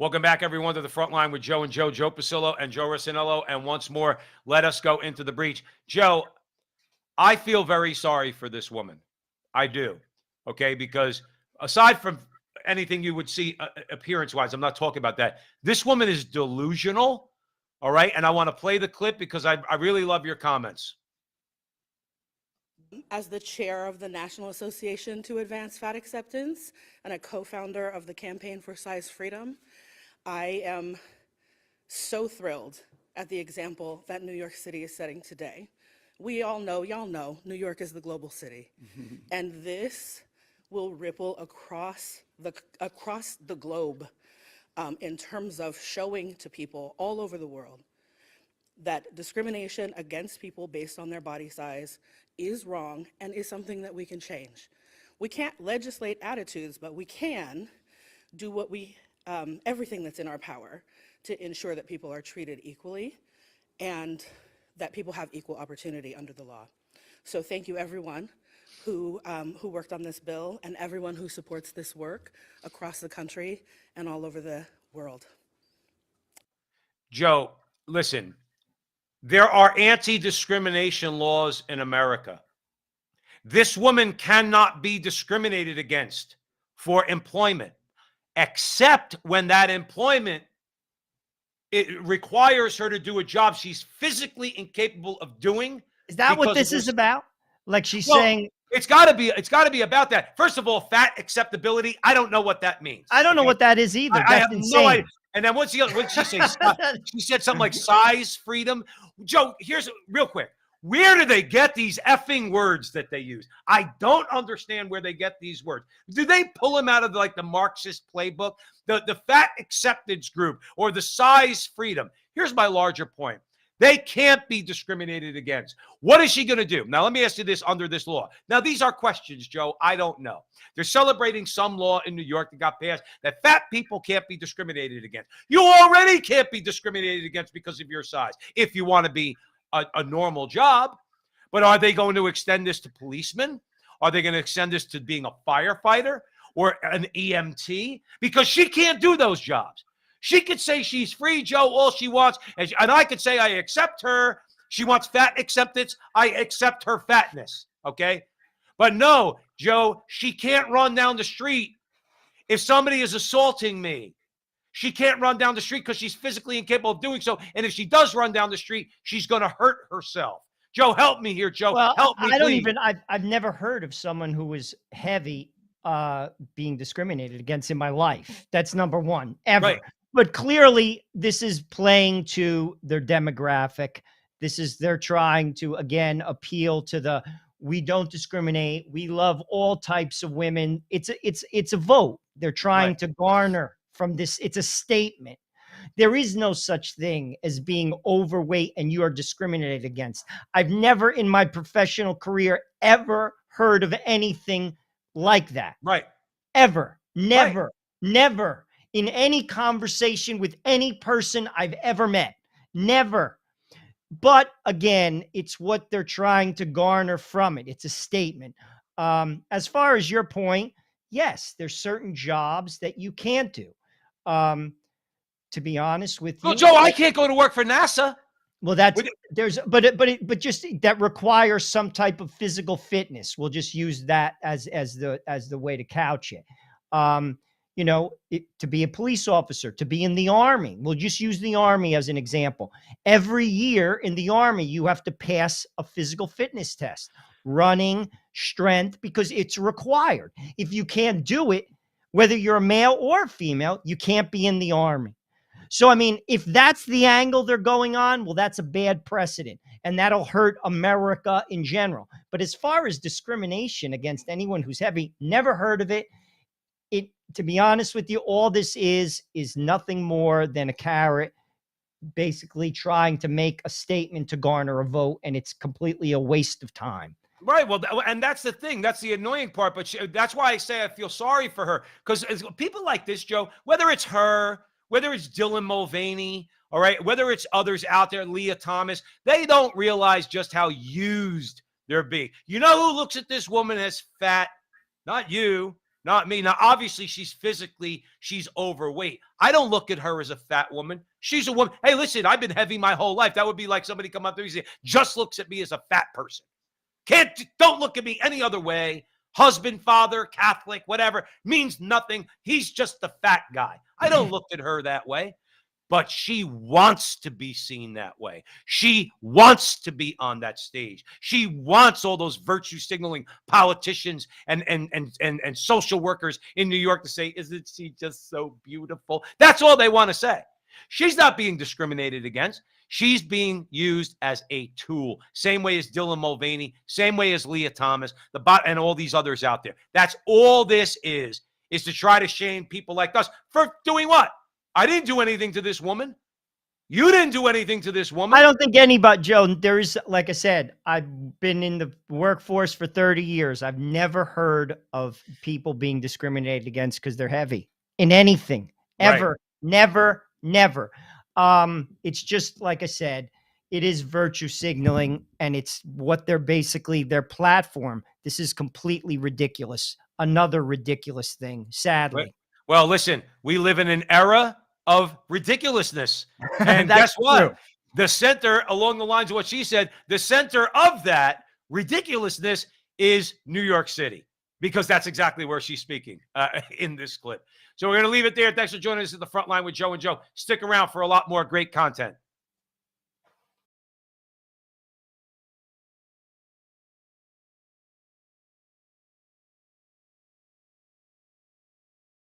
Welcome back, everyone, to the front line with Joe and Joe Pasillo and Joe Rossinello. And once more, let us go into the breach. Joe, I feel very sorry for this woman. I do. Okay, because aside from anything you would see appearance-wise, I'm not talking about that. This woman is delusional. All right, and I want to play the clip because I really love your comments. As the chair of the National Association to Advance Fat Acceptance and a co-founder of the Campaign for Size Freedom, I am so thrilled at the example that New York City is setting today. We all know, y'all know, New York is the global city. And this will ripple across the globe in terms of showing to people all over the world that discrimination against people based on their body size is wrong and is something that we can change. We can't legislate attitudes, but we can do everything that's in our power to ensure that people are treated equally and that people have equal opportunity under the law. So thank you, everyone who worked on this bill and everyone who supports this work across the country and all over the world. Joe, listen, there are anti-discrimination laws in America. This woman cannot be discriminated against for employment, except when that employment it requires her to do a job she's physically incapable of doing. Is that what this is about? Like she's saying, it's got to be about that. First of all, fat acceptability. I don't know what that means. I don't know what that is either. I have insane. no idea. And then what'd she say? She said something like size freedom. Joe, here's real quick. Where do they get these effing words that they use? I don't understand where they get these words. Do they pull them out of the Marxist playbook? The fat acceptance group or the size freedom. Here's my larger point. They can't be discriminated against. What is she going to do? Now, let me ask you this under this law. Now, these are questions, Joe. I don't know. They're celebrating some law in New York that got passed that fat people can't be discriminated against. You already can't be discriminated against because of your size if you want to be a normal job. But are they going to extend this to policemen? Are they going to extend this to being a firefighter or an EMT? Because she can't do those jobs. She could say she's free, Joe, all she wants. And I could say I accept her. She wants fat acceptance. I accept her fatness, okay? But no, Joe, she can't run down the street if somebody is assaulting me. She can't run down the street because she's physically incapable of doing so. And if she does run down the street, she's going to hurt herself. Joe, help me here, Joe. Well, help me, please. I've never heard of someone who was heavy being discriminated against in my life. That's number one, ever. Right. But clearly, this is playing to their demographic. They're trying to, again, appeal to we don't discriminate. We love all types of women. It's a vote. They're trying to garner from this. It's a statement. There is no such thing as being overweight and you are discriminated against. I've never in my professional career ever heard of anything like that. Right. Ever. Never. Never. In any conversation with any person I've ever met. Never. But again, it's what they're trying to garner from it. It's a statement. As far as your point, yes, there's certain jobs that you can't do. To be honest with you, well, Joe, I can't go to work for NASA. Well, but just that requires some type of physical fitness. We'll just use that as the way to couch it. To be a police officer, to be in the Army. We'll just use the Army as an example. Every year in the Army, you have to pass a physical fitness test, running, strength, because it's required. If you can't do it, whether you're a male or a female, you can't be in the Army. So, I mean, if that's the angle they're going on, well, that's a bad precedent, and that'll hurt America in general. But as far as discrimination against anyone who's heavy, never heard of it. To be honest with you, all this is nothing more than a carrot, basically trying to make a statement to garner a vote, and it's completely a waste of time. Right. Well, and that's the thing. That's the annoying part. But that's why I say I feel sorry for her, because people like this, Joe, whether it's her, whether it's Dylan Mulvaney, all right, whether it's others out there, Leah Thomas, they don't realize just how used they're being. You know who looks at this woman as fat? Not you. not me. Now, obviously, she's overweight. I don't look at her as a fat woman. She's a woman. Hey, listen, I've been heavy my whole life. That would be like somebody come up to me and say, just looks at me as a fat person. Don't look at me any other way. Husband, father, Catholic, whatever, means nothing. He's just the fat guy. I don't look at her that way. But she wants to be seen that way. She wants to be on that stage. She wants all those virtue signaling politicians and social workers in New York to say, isn't she just so beautiful? That's all they want to say. She's not being discriminated against. She's being used as a tool. Same way as Dylan Mulvaney, same way as Leah Thomas, and all these others out there. That's all this is to try to shame people like us for doing what? I didn't do anything to this woman. You didn't do anything to this woman. I don't think anybody, Joe, there's, like I said, I've been in the workforce for 30 years. I've never heard of people being discriminated against because they're heavy in anything, ever, Right. never. It's just, like I said, it is virtue signaling, and it's what they're basically, their platform. This is completely ridiculous. Another ridiculous thing, sadly. Well, listen, we live in an era of ridiculousness. And guess what? True. The center, along the lines of what she said, the center of that ridiculousness is New York City, because that's exactly where she's speaking in this clip. So we're going to leave it there. Thanks for joining us at the front line with Joe and Joe. Stick around for a lot more great content.